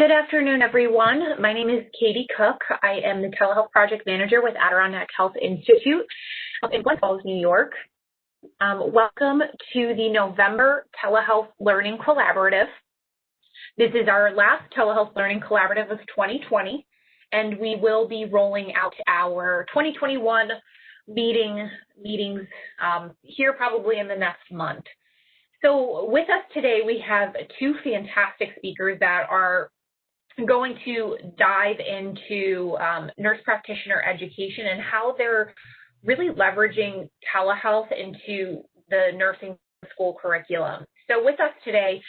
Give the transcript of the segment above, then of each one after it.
Good afternoon, everyone. My name is Katie Cook. I am the Telehealth Project Manager with Adirondack Health Institute in Glens Falls, New York. Welcome to the November Telehealth Learning Collaborative. This is our last Telehealth Learning Collaborative of 2020, and we will be rolling out our 2021 meetings here probably in the next month. So with us today, we have two fantastic speakers that are going to dive into nurse practitioner education and how they're really leveraging telehealth into the nursing school curriculum. So with us today,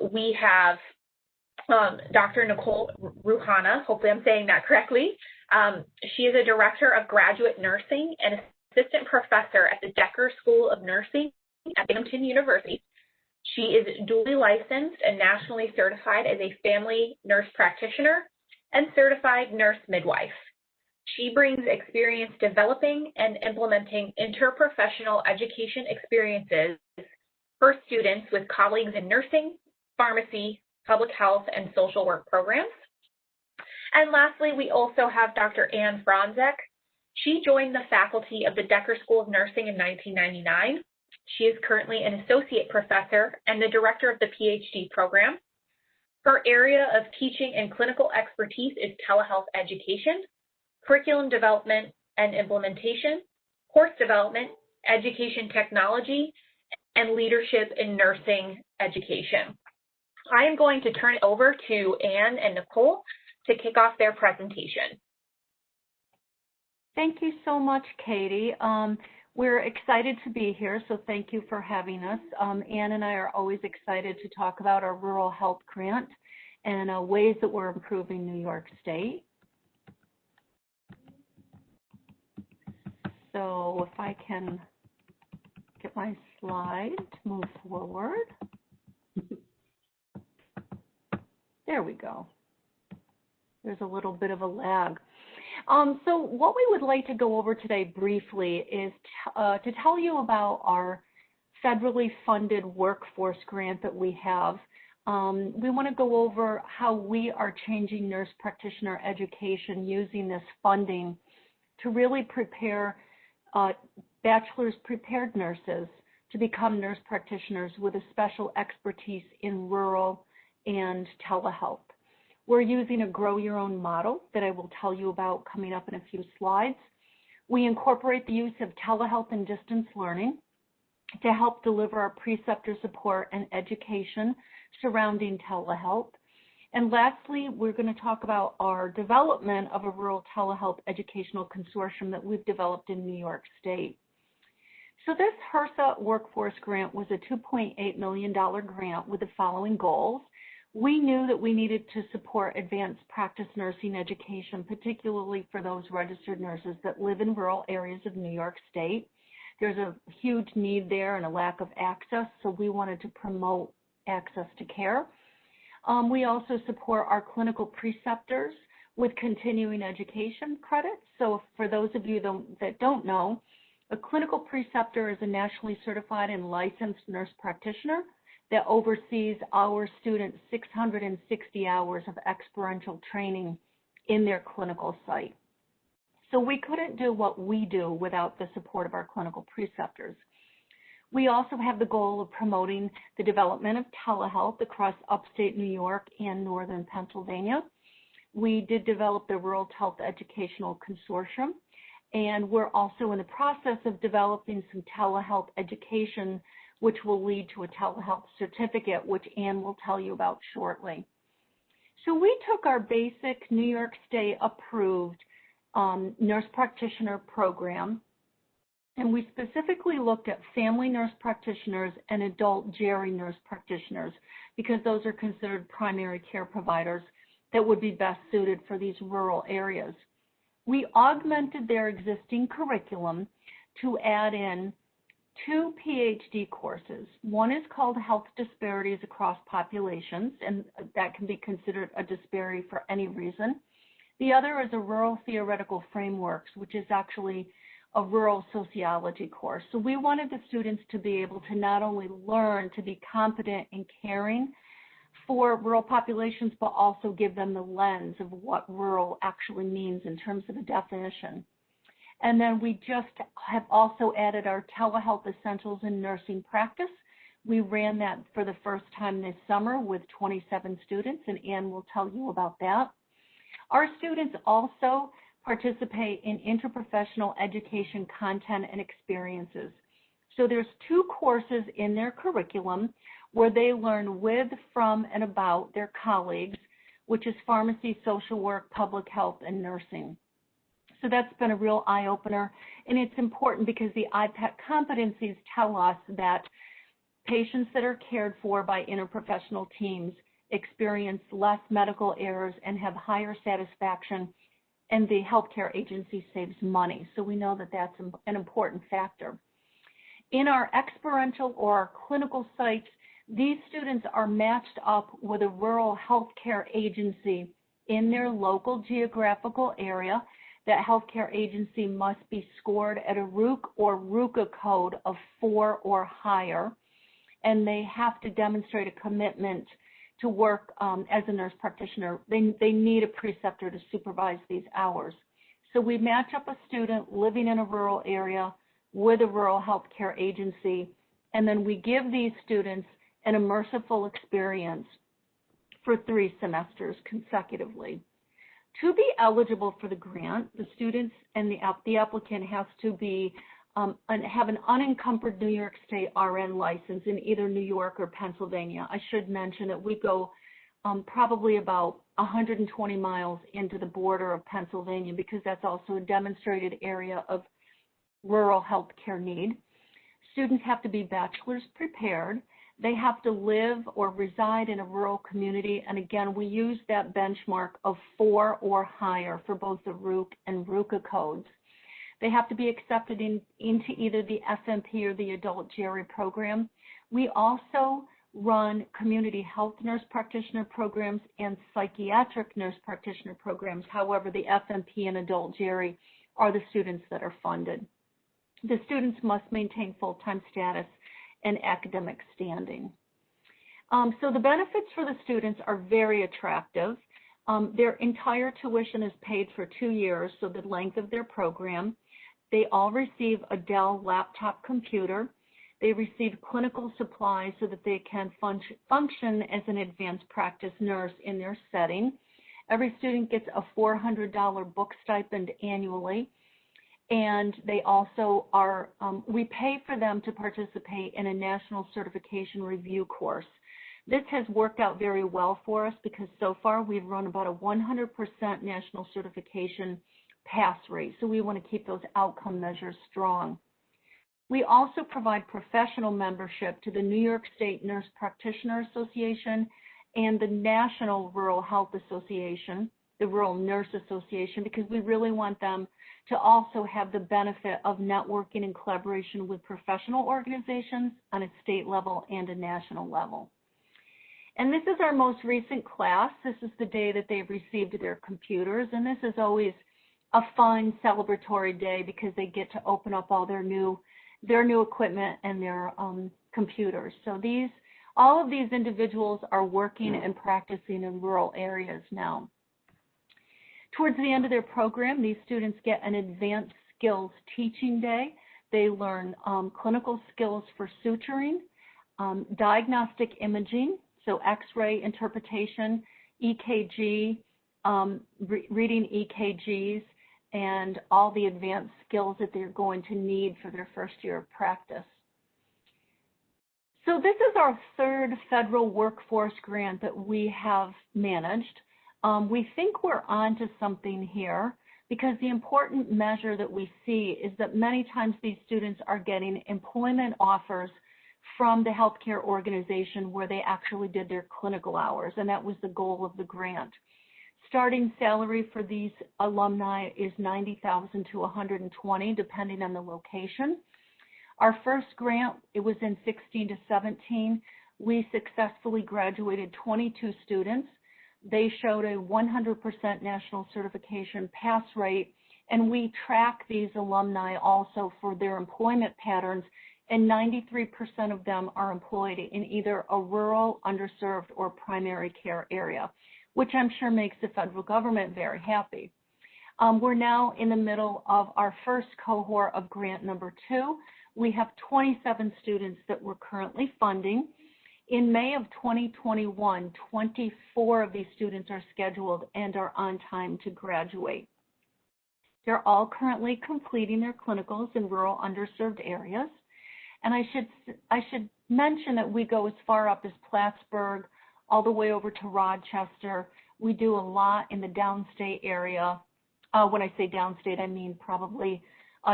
we have Dr. Nicole Ruhana, hopefully I'm saying that correctly. She is a Director of Graduate Nursing and Assistant Professor at the Decker School of Nursing at Binghamton University. She is duly licensed and nationally certified as a family nurse practitioner and certified nurse midwife. She brings experience developing and implementing interprofessional education experiences for students with colleagues in nursing, pharmacy, public health, and social work programs. And lastly, we also have Dr. Anne Franzek. She joined the faculty of the Decker School of Nursing in 1999. She is currently an associate professor and the director of the PhD program. Her area of teaching and clinical expertise is telehealth education, curriculum development and implementation, course development, education technology, and leadership in nursing education. I am going to turn it over to Anne and Nicole to kick off their presentation. Thank you so much, Katie. We're excited to be here, so thank you for having us. Anne and I are always excited to talk about our rural health grant and ways that we're improving New York State. So if I can get my slide to move forward. There we go. There's a little bit of a lag. So what we would like to go over today briefly is to tell you about our federally funded workforce grant that we have. We want to go over how we are changing nurse practitioner education using this funding to really prepare bachelor's prepared nurses to become nurse practitioners with a special expertise in rural and telehealth. We're using a grow your own model that I will tell you about coming up in a few slides. We incorporate the use of telehealth and distance learning to help deliver our preceptor support and education surrounding telehealth. And lastly, we're going to talk about our development of a rural telehealth educational consortium that we've developed in New York State. So this HRSA workforce grant was a $2.8 million grant with the following goals. We knew that we needed to support advanced practice nursing education, particularly for those registered nurses that live in rural areas of New York State. There's a huge need there and a lack of access, so we wanted to promote access to care. We also support our clinical preceptors with continuing education credits. So for those of you that don't know, a clinical preceptor is a nationally certified and licensed nurse practitioner that oversees our students' 660 hours of experiential training in their clinical site. So we couldn't do what we do without the support of our clinical preceptors. We also have the goal of promoting the development of telehealth across upstate New York and northern Pennsylvania. We did develop the Rural Health Educational Consortium, and we're also in the process of developing some telehealth education which will lead to a telehealth certificate, which Anne will tell you about shortly. So we took our basic New York State approved nurse practitioner program, and we specifically looked at family nurse practitioners and adult GERI nurse practitioners because those are considered primary care providers that would be best suited for these rural areas. We augmented their existing curriculum to add in 2 PhD courses. One is called Health Disparities Across Populations, and that can be considered a disparity for any reason. The other is a Rural Theoretical Frameworks, which is actually a rural sociology course. So we wanted the students to be able to not only learn to be competent in caring for rural populations, but also give them the lens of what rural actually means in terms of a definition. And then we just have also added our Telehealth Essentials in Nursing Practice. We ran that for the first time this summer with 27 students, and Ann will tell you about that. Our students also participate in interprofessional education content and experiences. So there's 2 courses in their curriculum where they learn with, from, and about their colleagues, which is pharmacy, social work, public health, and nursing. So that's been a real eye-opener, and it's important because the IPEC competencies tell us that patients that are cared for by interprofessional teams experience less medical errors and have higher satisfaction, and the healthcare agency saves money. So we know that that's an important factor. In our experiential or our clinical sites, these students are matched up with a rural healthcare agency in their local geographical area. That healthcare agency must be scored at a RUC or RUCA code of 4 or higher, and they have to demonstrate a commitment to work as a nurse practitioner. They need a preceptor to supervise these hours. So we match up a student living in a rural area with a rural healthcare agency, and then we give these students an immersive experience for 3 semesters consecutively. To be eligible for the grant, the students and the applicant has to be have an unencumbered New York State RN license in either New York or Pennsylvania. I should mention that we go probably about 120 miles into the border of Pennsylvania because that's also a demonstrated area of rural health care need. Students have to be bachelor's prepared. They have to live or reside in a rural community, and again, we use that benchmark of 4 or higher for both the RUC and RUCA codes. They have to be accepted into either the FMP or the adult GRE program. We also run community health nurse practitioner programs and psychiatric nurse practitioner programs. However, the FMP and adult GRE are the students that are funded. The students must maintain full-time status and academic standing. So the benefits for the students are very attractive. Their entire tuition is paid for 2 years, so the length of their program. They all receive a Dell laptop computer. They receive clinical supplies so that they can function as an advanced practice nurse in their setting. Every student gets a $400 book stipend annually. And they also are, we pay for them to participate in a national certification review course. This has worked out very well for us because so far we've run about a 100% national certification pass rate. So we want to keep those outcome measures strong. We also provide professional membership to the New York State Nurse Practitioner Association and the National Rural Health Association, the Rural Nurse Association, because we really want them to also have the benefit of networking and collaboration with professional organizations on a state level and a national level. And this is our most recent class. This is the day that they received their computers, and this is always a fun celebratory day because they get to open up all their new equipment and their computers. So all of these individuals are working and practicing in rural areas now. Towards the end of their program, these students get an advanced skills teaching day. They learn clinical skills for suturing, diagnostic imaging, so X-ray interpretation, EKG, reading EKGs, and all the advanced skills that they're going to need for their first year of practice. So this is our 3rd federal workforce grant that we have managed. We think we're onto something here because the important measure that we see is that many times these students are getting employment offers from the healthcare organization where they actually did their clinical hours, and that was the goal of the grant. Starting salary for these alumni is $90,000 to $120,000, depending on the location. Our first grant, it was in 16 to 17. We successfully graduated 22 students. They showed a 100% national certification pass rate, and we track these alumni also for their employment patterns and 93% of them are employed in either a rural, underserved, or primary care area, which I'm sure makes the federal government very happy. We're now in the middle of our first cohort of grant number 2. We have 27 students that we're currently funding. In May of 2021, 24 of these students are scheduled and are on time to graduate. They're all currently completing their clinicals in rural underserved areas. And I should mention that we go as far up as Plattsburgh, all the way over to Rochester. We do a lot in the downstate area. When I say downstate, I mean probably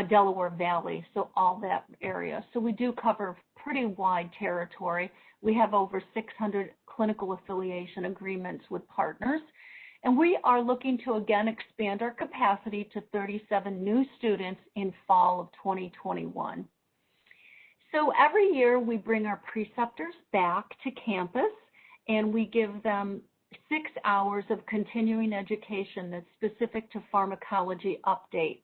Delaware Valley, so all that area. So we do cover pretty wide territory. We have over 600 clinical affiliation agreements with partners. And we are looking to, again, expand our capacity to 37 new students in fall of 2021. So every year we bring our preceptors back to campus and we give them 6 hours of continuing education that's specific to pharmacology update.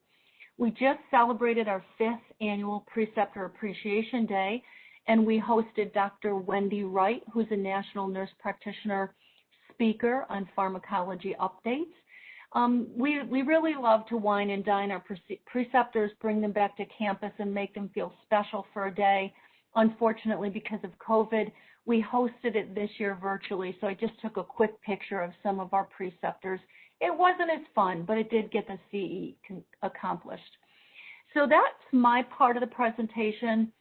We just celebrated our 5th annual Preceptor Appreciation Day, and we hosted Dr. Wendy Wright, who's a national nurse practitioner speaker on pharmacology updates. We really love to wine and dine our preceptors, bring them back to campus and make them feel special for a day. Unfortunately, because of COVID, we hosted it this year virtually, so I just took a quick picture of some of our preceptors. It wasn't as fun, but it did get the CE accomplished. So that's my part of the presentation,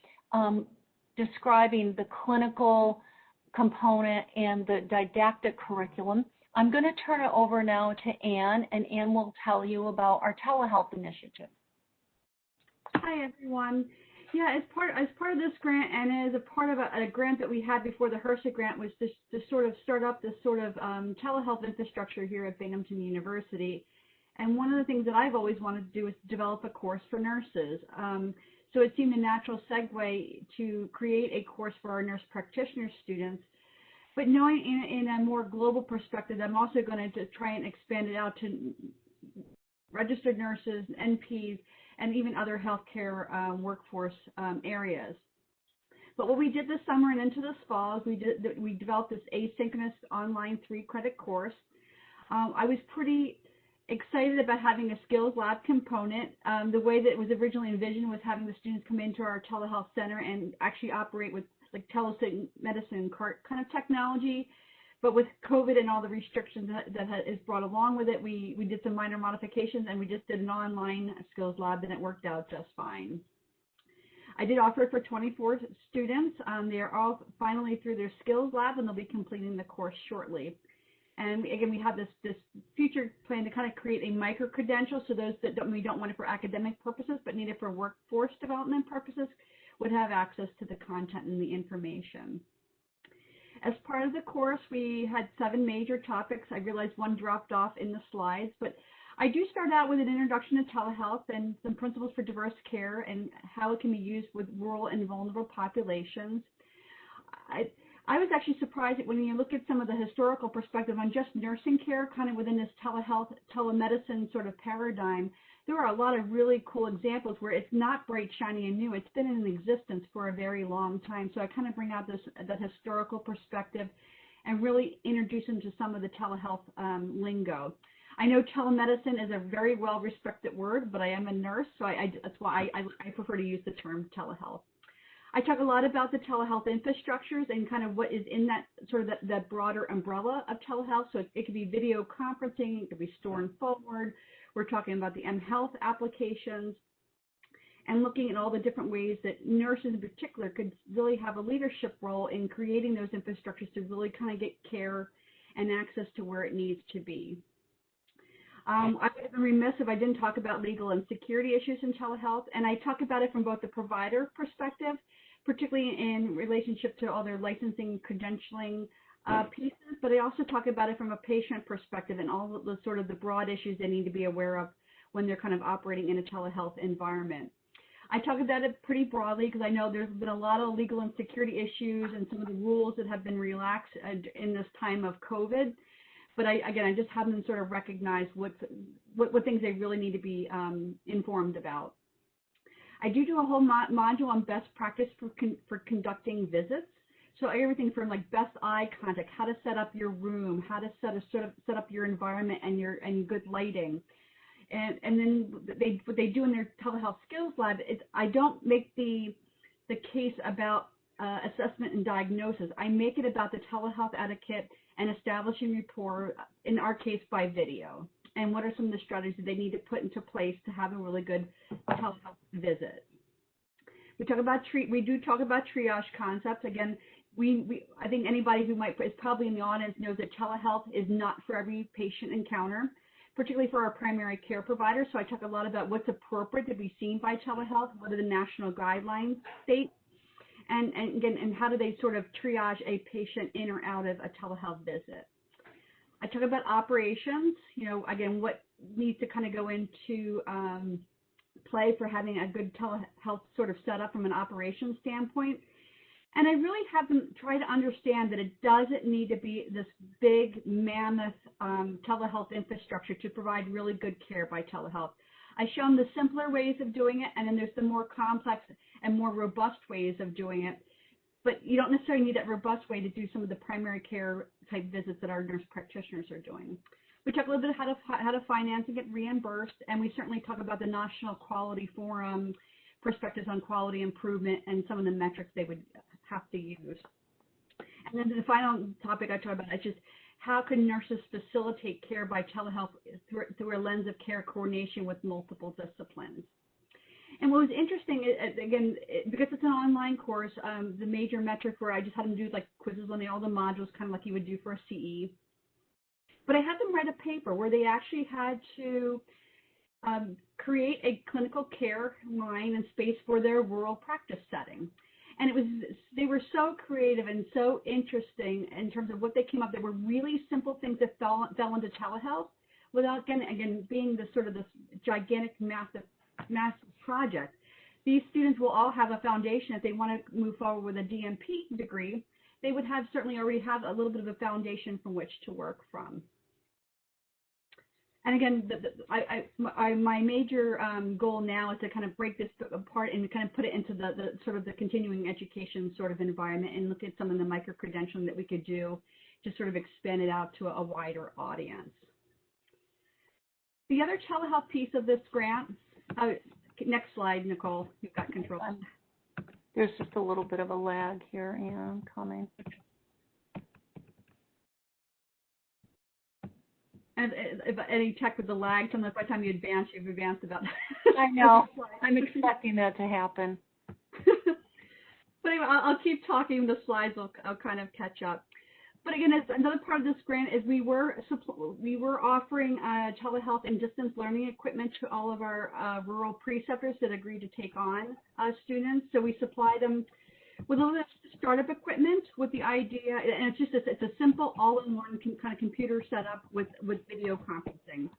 describing the clinical component and the didactic curriculum. I'm going to turn it over now to Anne, and Anne will tell you about our telehealth initiative. Hi, everyone. Yeah, as part of this grant, and as a part of a grant that we had before the HRSA grant, was to sort of start up this sort of telehealth infrastructure here at Binghamton University. And one of the things that I've always wanted to do is develop a course for nurses. So it seemed a natural segue to create a course for our nurse practitioner students. But knowing in a more global perspective, I'm also going to try and expand it out to registered nurses, NPs, and even other healthcare workforce areas. But what we did this summer and into this fall is we developed this asynchronous online 3-credit course. I was pretty excited about having a skills lab component. The way that it was originally envisioned was having the students come into our telehealth center and actually operate with like telemedicine kind of technology. But with COVID and all the restrictions that is brought along with it, we did some minor modifications and we just did an online skills lab and it worked out just fine. I did offer it for 24 students. They are all finally through their skills lab and they'll be completing the course shortly. And again, we have this future plan to kind of create a micro-credential, so those that we don't want it for academic purposes but need it for workforce development purposes would have access to the content and the information. As part of the course, we had 7 major topics. I realized one dropped off in the slides, but I do start out with an introduction to telehealth and some principles for diverse care and how it can be used with rural and vulnerable populations. I was actually surprised that when you look at some of the historical perspective on just nursing care, kind of within this telehealth, telemedicine sort of paradigm, there are a lot of really cool examples where it's not bright, shiny, and new. It's been in existence for a very long time. So I kind of bring out that historical perspective and really introduce them to some of the telehealth lingo. I know telemedicine is a very well-respected word, but I am a nurse, so that's why I prefer to use the term telehealth. I talk a lot about the telehealth infrastructures and kind of what is in that sort of that broader umbrella of telehealth. So it could be video conferencing, it could be store and forward. We're talking about the mHealth applications and looking at all the different ways that nurses in particular could really have a leadership role in creating those infrastructures to really kind of get care and access to where it needs to be. I would have been remiss if I didn't talk about legal and security issues in telehealth, and I talk about it from both the provider perspective, particularly in relationship to all their licensing, credentialing pieces, but I also talk about it from a patient perspective and all of the sort of the broad issues they need to be aware of when they're kind of operating in a telehealth environment. I talk about it pretty broadly because I know there's been a lot of legal and security issues and some of the rules that have been relaxed in this time of COVID. But I just have them sort of recognize what things they really need to be informed about. I do a whole module on best practice for conducting visits. So everything from like best eye contact, how to set up your room, how to set up your environment and good lighting. And then what they do in their telehealth skills lab is I don't make the case about assessment and diagnosis. I make it about the telehealth etiquette and establishing rapport, in our case by video. And what are some of the strategies that they need to put into place to have a really good telehealth visit. We do talk about triage concepts. Again, I think anybody who is probably in the audience knows that telehealth is not for every patient encounter, particularly for our primary care providers. So I talk a lot about what's appropriate to be seen by telehealth, what do the national guidelines state, and how do they sort of triage a patient in or out of a telehealth visit. I talk about operations, again, what needs to kind of go into play for having a good telehealth sort of setup from an operations standpoint. And I really have them try to understand that it doesn't need to be this big, mammoth telehealth infrastructure to provide really good care by telehealth. I show them the simpler ways of doing it, and then there's the more complex and more robust ways of doing it. But you don't necessarily need that robust way to do some of the primary care type visits that our nurse practitioners are doing. We talk a little bit how to finance and get reimbursed, and we certainly talk about the National Quality Forum perspectives on quality improvement and some of the metrics they would have to use. And then the final topic I talk about is just how can nurses facilitate care by telehealth through a lens of care coordination with multiple disciplines. And what was interesting, again, because it's an online course, the major metric where I just had them do like quizzes on all the modules, kind of like you would do for a CE. But I had them write a paper where they actually had to create a clinical care line and space for their rural practice setting. And they were so creative and so interesting in terms of what they came up. There were really simple things that fell into telehealth without, again, being this gigantic, massive project. These students will all have a foundation. If they want to move forward with a DMP degree, they would certainly already have a little bit of a foundation from which to work from. And again, my major goal now is to kind of break this apart and kind of put it into the sort of the continuing education sort of environment and look at some of the micro-credentialing that we could do to sort of expand it out to a wider audience. The other telehealth piece of this grant, next slide, Nicole, you've got control. There's just a little bit of a lag here, and I'm coming. And if any check with the lag, sometimes by the time you advance, you've advanced about. I know. I'm expecting that to happen. But anyway, I'll keep talking. The slides will kind of catch up. But again, another part of this grant is we were offering telehealth and distance learning equipment to all of our rural preceptors that agreed to take on students. So we supply them with a little startup equipment with the idea, and it's a simple all-in-one kind of computer setup with video conferencing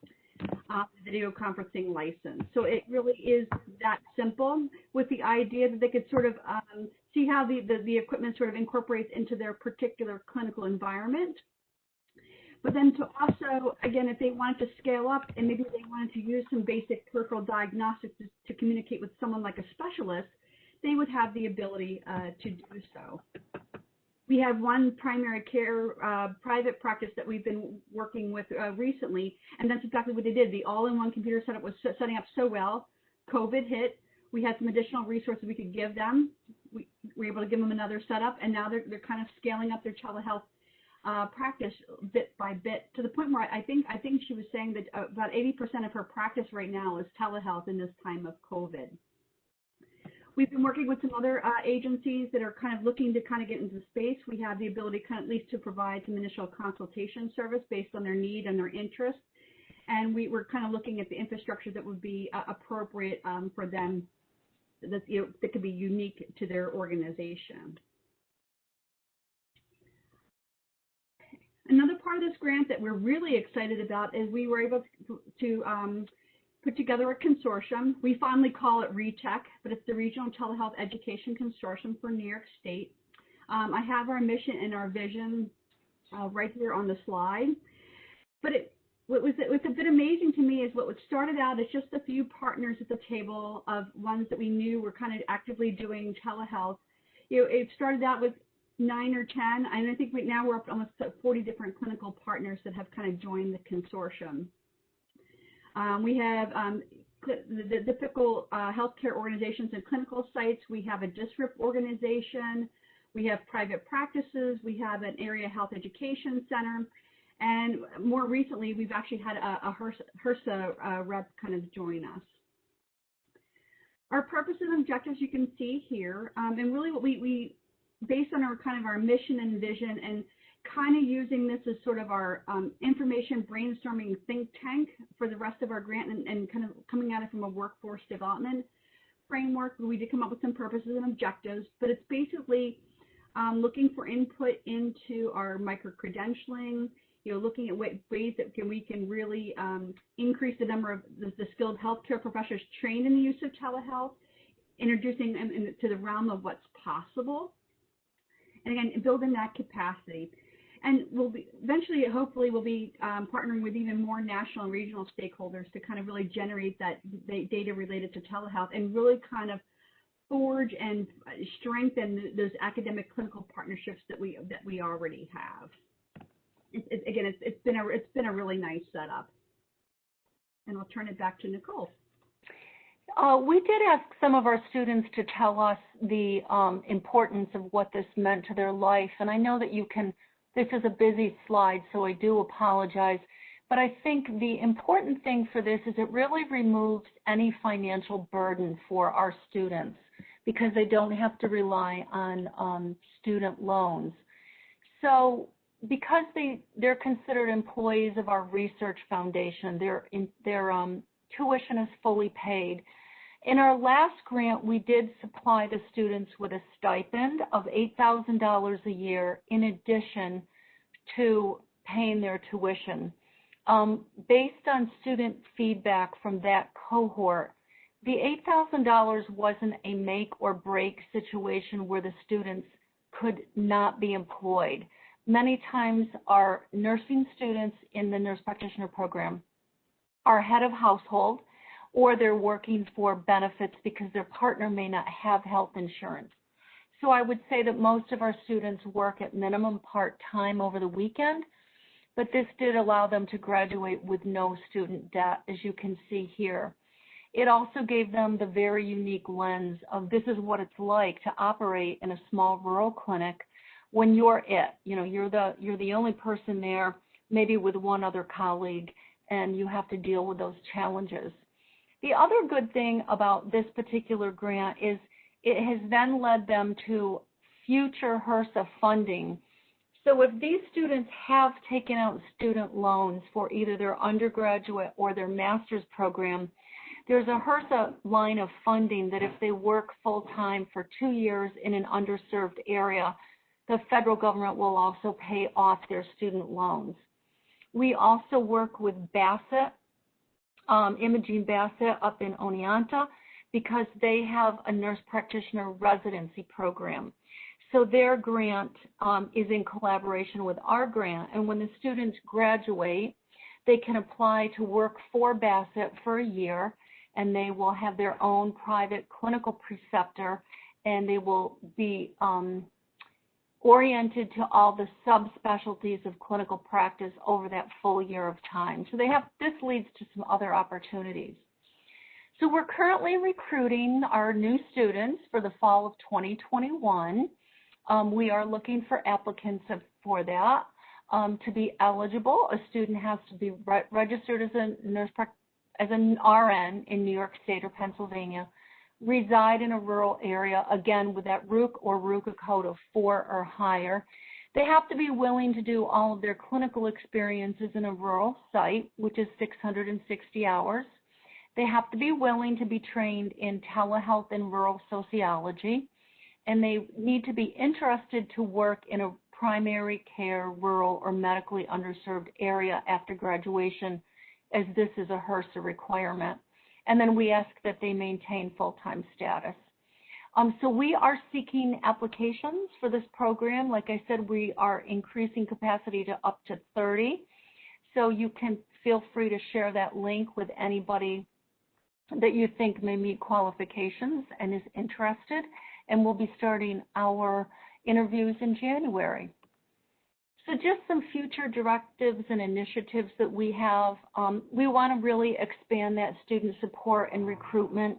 license. So it really is that simple, with the idea that they could sort of see how the equipment sort of incorporates into their particular clinical environment. But then to also, again, if they wanted to scale up and maybe they wanted to use some basic peripheral diagnostics to communicate with someone like a specialist, they would have the ability to do so. We have one primary care private practice that we've been working with recently, and that's exactly what they did. The all-in-one computer setup was setting up so well. COVID hit. We had some additional resources we could give them. We were able to give them another setup, and now they're kind of scaling up their telehealth practice bit by bit, to the point where I think she was saying that about 80% of her practice right now is telehealth in this time of COVID. We've been working with some other agencies that are kind of looking to kind of get into space. We have the ability kind of at least to provide some initial consultation service based on their need and their interest. And we're kind of looking at the infrastructure that would be appropriate for them, that could be unique to their organization. Another part of this grant that we're really excited about is we were able to put together a consortium. We fondly call it RETEC, but it's the Regional Telehealth Education Consortium for New York State. I have our mission and our vision right here on the slide. But what's a bit amazing to me is what started out as just a few partners at the table of ones that we knew were kind of actively doing telehealth. It started out with 9 or 10, and I think now we're up to almost 40 different clinical partners that have kind of joined the consortium. We have the typical healthcare organizations and clinical sites. We have a district organization. We have private practices. We have an area health education center. And more recently, we've actually had a HRSA rep kind of join us. Our purposes and objectives you can see here, and really what we based on our kind of our mission and vision, and kind of using this as sort of our information brainstorming think tank for the rest of our grant, and kind of coming at it from a workforce development framework. We did come up with some purposes and objectives, but it's basically looking for input into our micro-credentialing, looking at ways that we can really increase the number of the skilled healthcare professionals trained in the use of telehealth, introducing them into the realm of what's possible, and again, building that capacity. And eventually, hopefully, we'll be partnering with even more national and regional stakeholders to kind of really generate that data related to telehealth, and really kind of forge and strengthen those academic clinical partnerships that we already have. It's been a really nice setup. And I'll turn it back to Nicole. We did ask some of our students to tell us the importance of what this meant to their life, and I know that this is a busy slide, so I do apologize, but I think the important thing for this is it really removes any financial burden for our students, because they don't have to rely on student loans. So because they're considered employees of our research foundation, their tuition is fully paid. In our last grant, we did supply the students with a stipend of $8,000 a year in addition to paying their tuition. Based on student feedback from that cohort, the $8,000 wasn't a make or break situation where the students could not be employed. Many times our nursing students in the nurse practitioner program are head of household, or they're working for benefits because their partner may not have health insurance. So I would say that most of our students work at minimum part-time over the weekend, but this did allow them to graduate with no student debt, as you can see here. It also gave them the very unique lens of this is what it's like to operate in a small rural clinic when you're you're the only person there, maybe with one other colleague, and you have to deal with those challenges. The other good thing about this particular grant is it has then led them to future HRSA funding. So if these students have taken out student loans for either their undergraduate or their master's program, there's a HRSA line of funding that if they work full-time for 2 years in an underserved area, the federal government will also pay off their student loans. We also work with Bassett, Imogene Bassett up in Oneonta, because they have a nurse practitioner residency program. So their grant is in collaboration with our grant, and when the students graduate, they can apply to work for Bassett for a year, and they will have their own private clinical preceptor, and they will be oriented to all the subspecialties of clinical practice over that full year of time. So this leads to some other opportunities. So we're currently recruiting our new students for the fall of 2021. We are looking for applicants for that. To be eligible, a student has to be registered as an RN in New York State or Pennsylvania, reside in a rural area, again with that RUC or RUCA code of 4 or higher. They have to be willing to do all of their clinical experiences in a rural site, which is 660 hours. They have to be willing to be trained in telehealth and rural sociology, and they need to be interested to work in a primary care, rural, or medically underserved area after graduation, as this is a HRSA requirement. And then we ask that they maintain full-time status. So we are seeking applications for this program. Like I said, we are increasing capacity to up to 30. So you can feel free to share that link with anybody that you think may meet qualifications and is interested, and we'll be starting our interviews in January. So just some future directives and initiatives that we have. We want to really expand that student support and recruitment.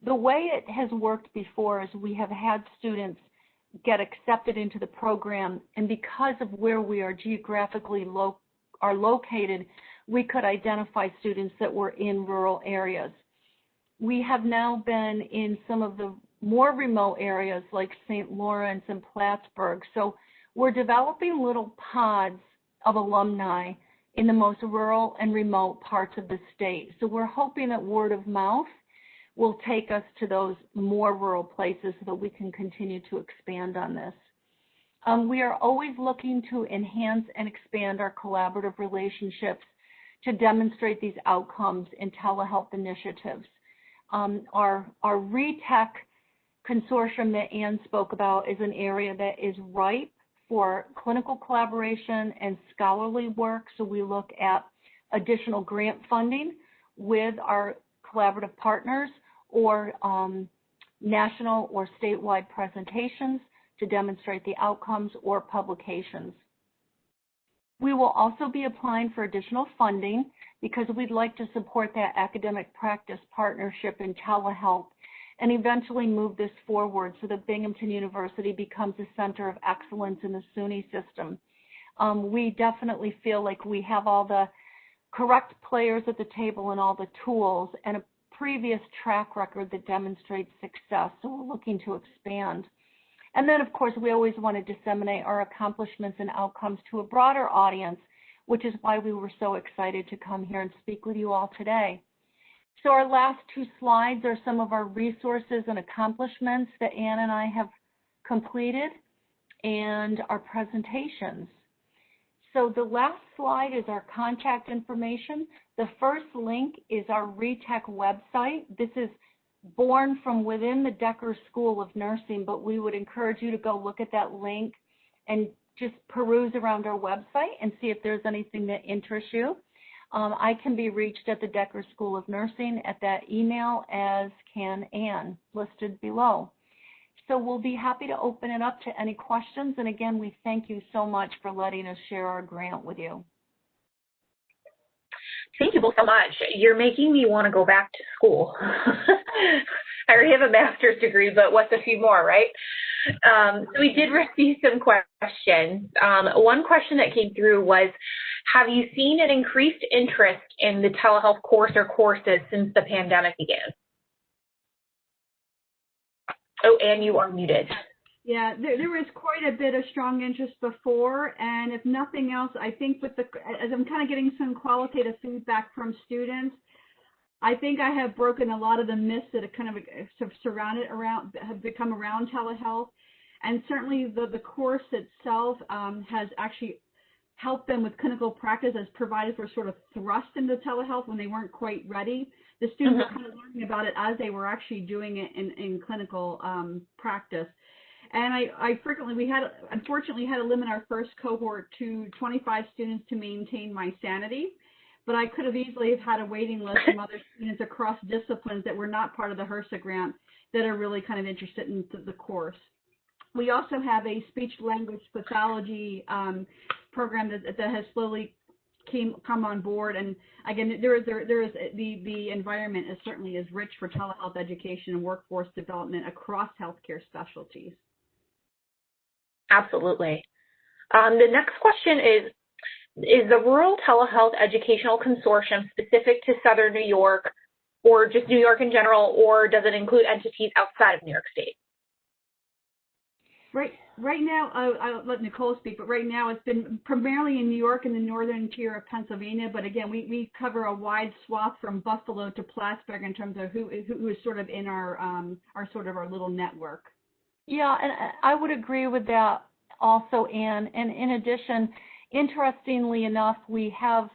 The way it has worked before is we have had students get accepted into the program, and because of where we are geographically located, we could identify students that were in rural areas. We have now been in some of the more remote areas like St. Lawrence and Plattsburgh. So we're developing little pods of alumni in the most rural and remote parts of the state. So we're hoping that word of mouth will take us to those more rural places so that we can continue to expand on this. We are always looking to enhance and expand our collaborative relationships to demonstrate these outcomes in telehealth initiatives. Our RETEC consortium that Ann spoke about is an area that is ripe for clinical collaboration and scholarly work. So we look at additional grant funding with our collaborative partners or national or statewide presentations to demonstrate the outcomes or publications. We will also be applying for additional funding because we'd like to support that academic practice partnership in telehealth and eventually move this forward so that Binghamton University becomes a center of excellence in the SUNY system. We definitely feel like we have all the correct players at the table and all the tools and a previous track record that demonstrates success, so we're looking to expand. And then, of course, we always want to disseminate our accomplishments and outcomes to a broader audience, which is why we were so excited to come here and speak with you all today. So our last two slides are some of our resources and accomplishments that Ann and I have completed and our presentations. So the last slide is our contact information. The first link is our RETEC website. This is born from within the Decker School of Nursing, but we would encourage you to go look at that link and just peruse around our website and see if there's anything that interests you. I can be reached at the Decker School of Nursing at that email, as can Ann, listed below. So we'll be happy to open it up to any questions. And again, we thank you so much for letting us share our grant with you. Thank you both so much. You're making me want to go back to school. I already have a master's degree, but what's a few more, right? So we did receive some questions. One question that came through was, have you seen an increased interest in the telehealth course or courses since the pandemic began? Oh, Ann, you are muted. Yeah, there was quite a bit of strong interest before, and if nothing else, I think with as I'm kind of getting some qualitative feedback from students, I think I have broken a lot of the myths that have kind of have become around telehealth, and certainly the course itself has actually helped them with clinical practice as provided for sort of thrust into telehealth when they weren't quite ready. The students were kind of learning about it as they were actually doing it in clinical practice. And we unfortunately had to limit our first cohort to 25 students to maintain my sanity, but I could have easily have had a waiting list from other students across disciplines that were not part of the HRSA grant that are really kind of interested in the course. We also have a speech-language pathology program that has slowly come on board, and again, the environment is certainly as rich for telehealth education and workforce development across healthcare specialties. Absolutely. The next question is the Rural Telehealth Educational Consortium specific to Southern New York, or just New York in general, or does it include entities outside of New York State? Right now, I'll let Nicole speak, but right now it's been primarily in New York and the northern tier of Pennsylvania. But again, we cover a wide swath from Buffalo to Plattsburgh in terms of who is sort of in our little network. Yeah, and I would agree with that also, Ann. And in addition, interestingly enough, we have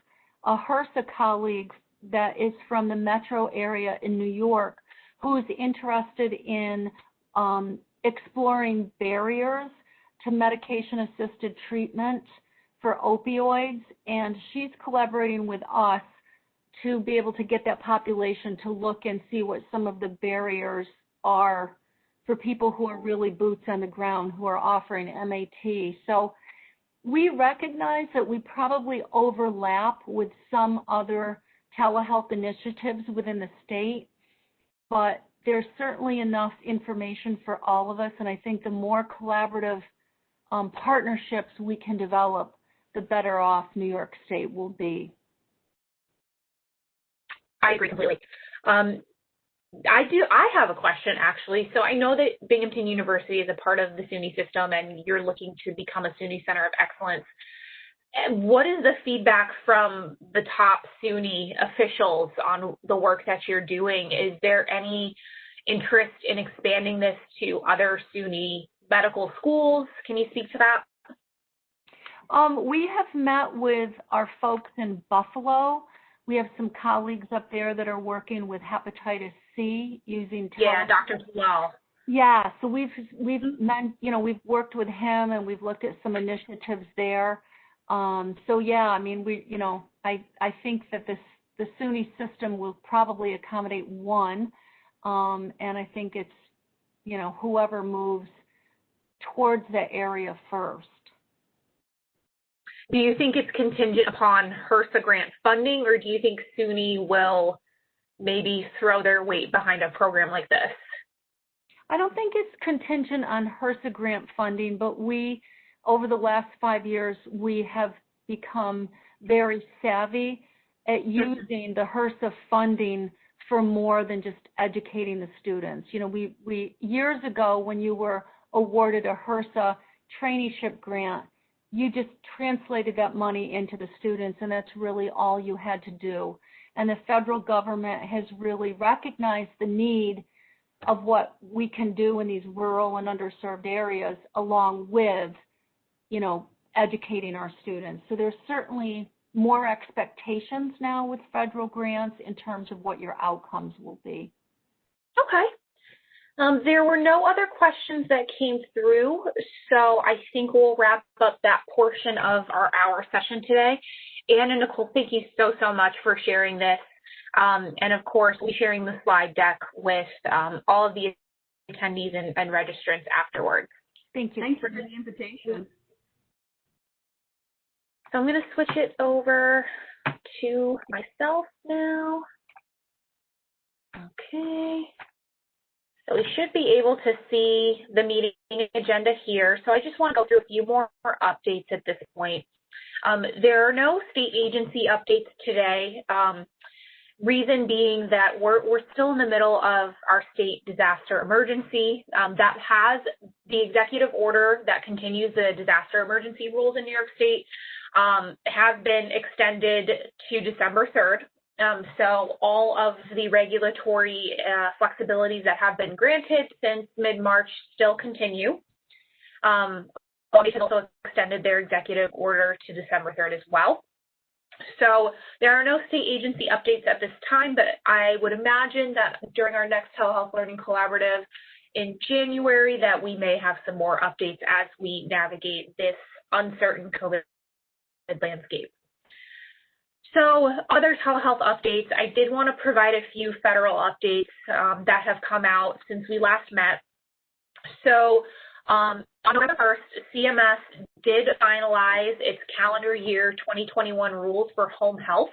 a HRSA colleague that is from the metro area in New York who is interested in exploring barriers to medication-assisted treatment for opioids, and she's collaborating with us to be able to get that population to look and see what some of the barriers are for people who are really boots on the ground, who are offering MAT. So we recognize that we probably overlap with some other telehealth initiatives within the state, but there's certainly enough information for all of us, and I think the more collaborative partnerships we can develop, the better off New York State will be. I agree completely. I have a question, actually. So I know that Binghamton University is a part of the SUNY system, and you're looking to become a SUNY Center of Excellence. What is the feedback from the top SUNY officials on the work that you're doing? Is there any interest in expanding this to other SUNY medical schools? Can you speak to that? We have met with our folks in Buffalo. We have some colleagues up there that are working with hepatitis C using Yeah, Dr. Well. Yeah, so we've worked with him, and we've looked at some initiatives there. So yeah, I mean, I think that the SUNY system will probably accommodate one, and I think it's, whoever moves towards that area first. Do you think it's contingent upon HRSA grant funding, or do you think SUNY will maybe throw their weight behind a program like this? I don't think it's contingent on HRSA grant funding, but over the last 5 years, we have become very savvy at using the HRSA funding for more than just educating the students. We years ago, when you were awarded a HRSA traineeship grant, you just translated that money into the students, and that's really all you had to do. And the federal government has really recognized the need of what we can do in these rural and underserved areas, along with, educating our students. So there's certainly more expectations now with federal grants in terms of what your outcomes will be. Okay. There were no other questions that came through, so I think we'll wrap up that portion of our hour session today. Anne and Nicole, thank you so much for sharing this. And of course, we'll be sharing the slide deck with all of the attendees and registrants afterwards. Thank you. Thanks for the invitation. So I'm going to switch it over to myself now. Okay. So we should be able to see the meeting agenda here. So I just want to go through a few more updates at this point. There are no state agency updates today. Reason being that we're still in the middle of our state disaster emergency. That has the executive order that continues the disaster emergency rules in New York State have been extended to December 3rd. So all of the regulatory flexibilities that have been granted since mid-March still continue. They also extended their executive order to December 3rd as well. So there are no state agency updates at this time, but I would imagine that during our next Telehealth Learning Collaborative in January that we may have some more updates as we navigate this uncertain COVID landscape. So other telehealth updates, I did want to provide a few federal updates that have come out since we last met. So on November 1st, CMS did finalize its calendar year 2021 rules for home health,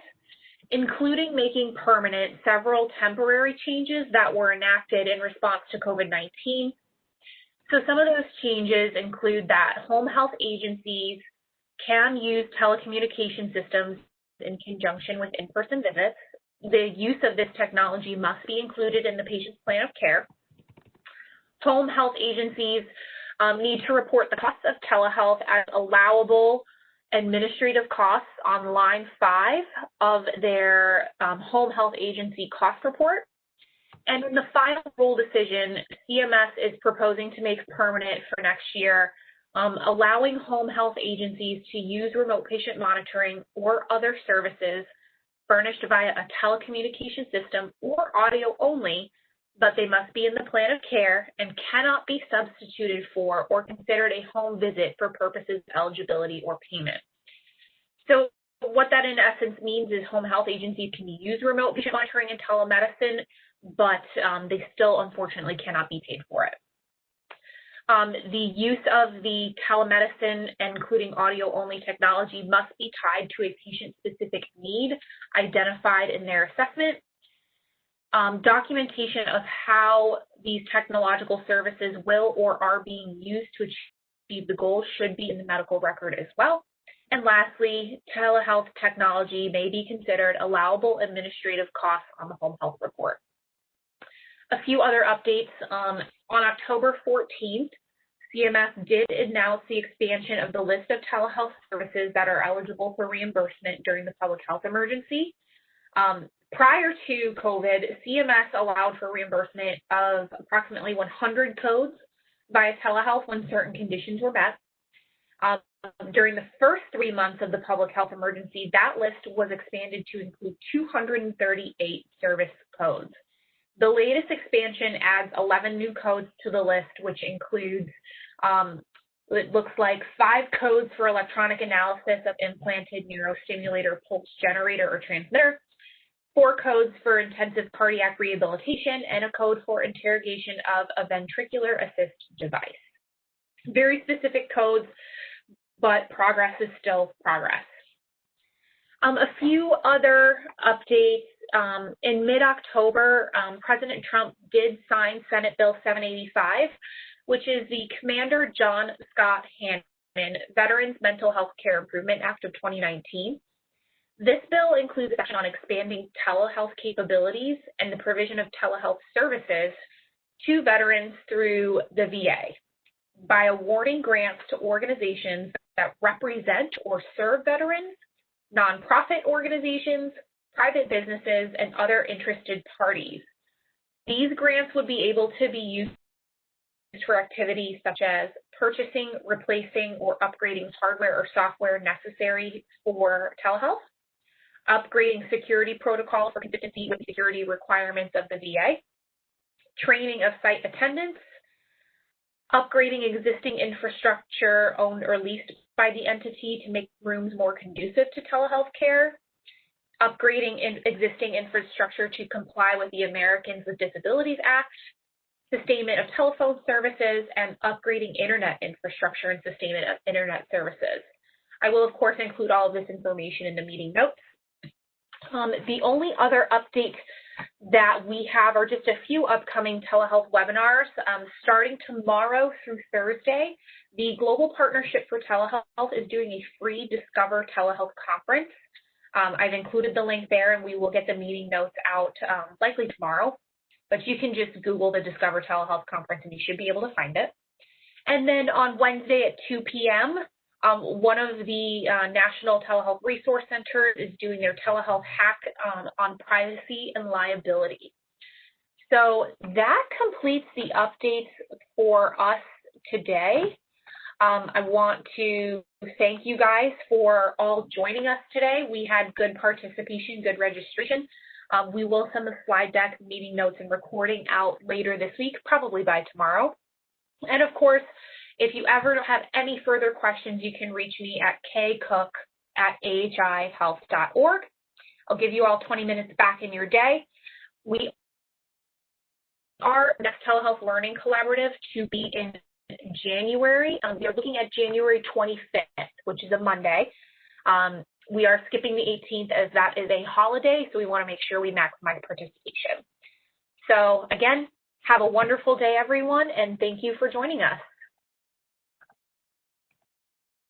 including making permanent several temporary changes that were enacted in response to COVID-19. So some of those changes include that home health agencies can use telecommunication systems in conjunction with in-person visits. The use of this technology must be included in the patient's plan of care. Home health agencies need to report the costs of telehealth as allowable administrative costs on line 5 of their home health agency cost report. And in the final rule decision, CMS is proposing to make permanent for next year, allowing home health agencies to use remote patient monitoring or other services furnished via a telecommunication system or audio only, but they must be in the plan of care and cannot be substituted for or considered a home visit for purposes of eligibility or payment. So what that in essence means is home health agencies can use remote patient monitoring and telemedicine, but they still unfortunately cannot be paid for it. The use of the telemedicine, including audio-only technology, must be tied to a patient-specific need identified in their assessment. Documentation of how these technological services will or are being used to achieve the goal should be in the medical record as well. And lastly, telehealth technology may be considered allowable administrative costs on the home health report. A few other updates. On October 14th, CMS did announce the expansion of the list of telehealth services that are eligible for reimbursement during the public health emergency. Prior to COVID, CMS allowed for reimbursement of approximately 100 codes via telehealth when certain conditions were met. During the first 3 months of the public health emergency, that list was expanded to include 238 service codes. The latest expansion adds 11 new codes to the list, which includes, it looks like 5 codes for electronic analysis of implanted neurostimulator pulse generator or transmitter, 4 codes for intensive cardiac rehabilitation, and a code for interrogation of a ventricular assist device. Very specific codes, but progress is still progress. A few other updates. In mid-October, President Trump did sign Senate Bill 785, which is the Commander John Scott Hanman Veterans Mental Health Care Improvement Act of 2019. This bill includes a section on expanding telehealth capabilities and the provision of telehealth services to veterans through the VA by awarding grants to organizations that represent or serve veterans, nonprofit organizations, private businesses, and other interested parties. These grants would be able to be used for activities such as purchasing, replacing, or upgrading hardware or software necessary for telehealth, upgrading security protocols for consistency with security requirements of the VA, training of site attendants, upgrading existing infrastructure owned or leased by the entity to make rooms more conducive to telehealth care, upgrading existing infrastructure to comply with the Americans with Disabilities Act, sustainment of telephone services, and upgrading internet infrastructure and sustainment of internet services. I will, of course, include all of this information in the meeting notes. The only other update that we have are just a few upcoming telehealth webinars. Starting tomorrow through Thursday, the Global Partnership for Telehealth is doing a free Discover Telehealth conference. I've included the link there, and we will get the meeting notes out likely tomorrow. But you can just Google the Discover Telehealth Conference, and you should be able to find it. And then on Wednesday at 2 p.m., one of the National Telehealth Resource Centers is doing their telehealth hack on privacy and liability. So that completes the updates for us today. I want to thank you guys for all joining us today. We had good participation, good registration. We will send the slide deck, meeting notes, and recording out later this week, probably by tomorrow. And of course, if you ever have any further questions, you can reach me at kcook@ahihealth.org. I'll give you all 20 minutes back in your day. We are next telehealth learning collaborative to be in January. We are looking at January 25th, which is a Monday. We are skipping the 18th as that is a holiday, so we want to make sure we maximize participation. So again, have a wonderful day, everyone, and thank you for joining us.